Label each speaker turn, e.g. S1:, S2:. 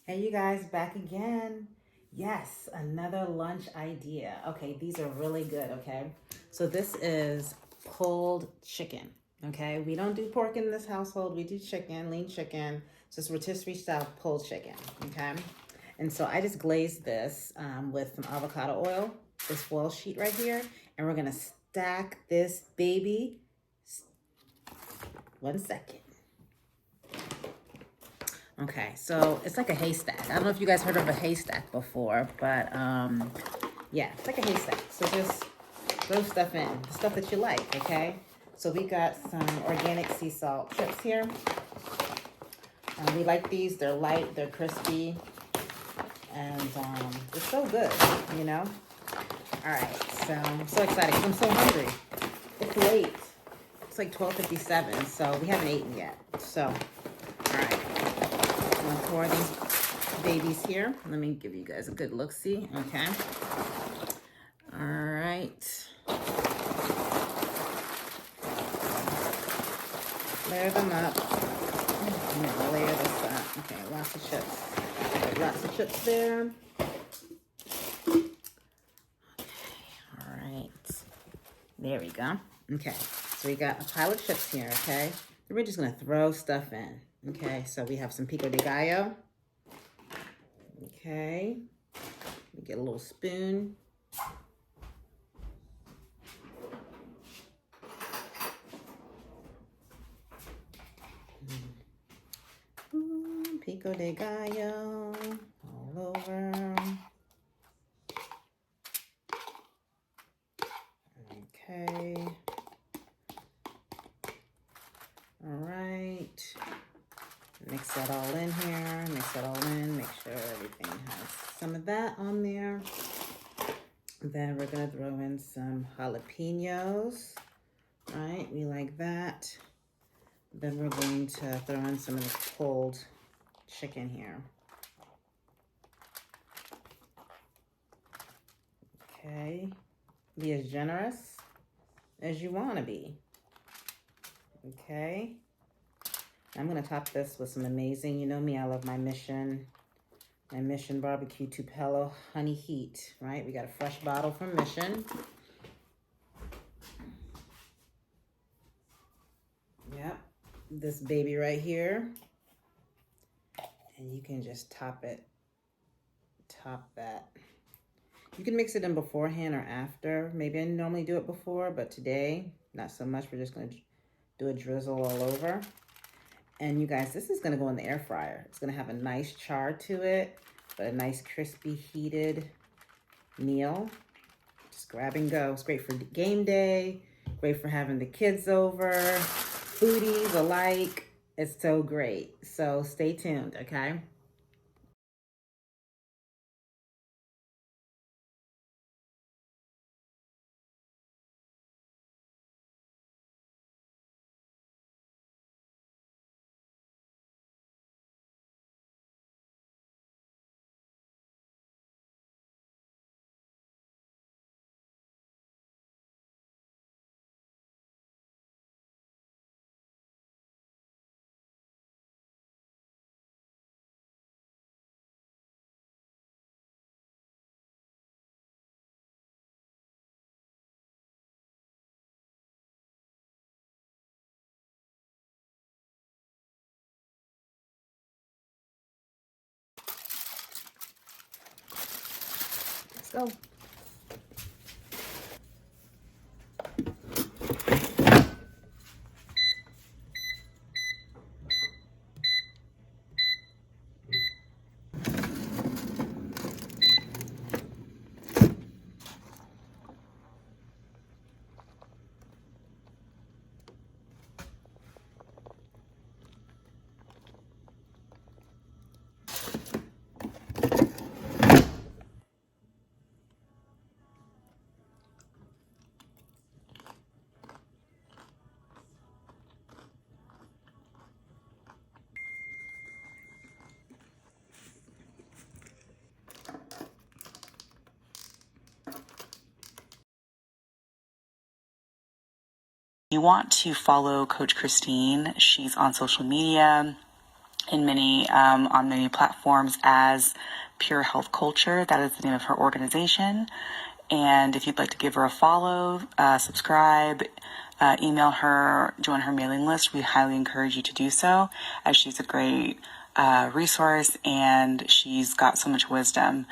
S1: Hey, you guys, back again. Yes, another lunch idea. Okay, these are really good. Okay, so this is pulled chicken. Okay, we don't do pork in this household, we do chicken, lean chicken. So it's rotisserie style pulled chicken. Okay, and so I just glazed this with some avocado oil, this foil sheet right here, and we're gonna stack this baby. 1 second. Okay, so it's like a haystack. I don't know if you guys heard of a haystack before, but yeah, it's like a haystack. So just throw stuff in, the stuff that you like, okay? So we got some organic sea salt chips here. We like these, they're light, they're crispy, and they're so good, you know? All right, so I'm so excited because I'm so hungry. It's late. It's like 12:57, so we haven't eaten yet. So, all right. I'm gonna pour these babies here. Let me give you guys a good look-see. Okay. All right. Layer them up. I'm gonna layer this up. Okay, lots of chips. Lots of chips there. Okay. All right. There we go. Okay. So we got a pile of chips here. Okay. Then we're just gonna throw stuff in. Okay. So we have some pico de gallo. Okay. We get a little spoon. Pico de gallo all over. Okay. All right. Mix that all in here. Mix that all in. Make sure everything has some of that on there. Then we're going to throw in some jalapenos. All right. We like that. Then we're going to throw in some of the pulled chicken here. Okay. Be as generous as you want to be. Okay. I'm going to top this with some amazing, you know me, I love my Mission Barbecue Tupelo Honey Heat, right? We got a fresh bottle from Mission. Yep. This baby right here. And you can just top that. You can mix it in beforehand or after. Maybe I normally do it before, but today, not so much. We're just going to do a drizzle all over. And you guys, this is going to go in the air fryer. It's going to have a nice char to it, but a nice crispy heated meal. Just grab and go. It's great for game day, great for having the kids over, foodies alike. It's so great. So stay tuned, okay? Let's go.
S2: You want to follow Coach Christine. She's on social media. in many on many platforms as Pure Health Culture. That is the name of her organization. And if you'd like to give her a follow, subscribe, email her, join her mailing list, we highly encourage you to do so, as she's a great resource and she's got so much wisdom.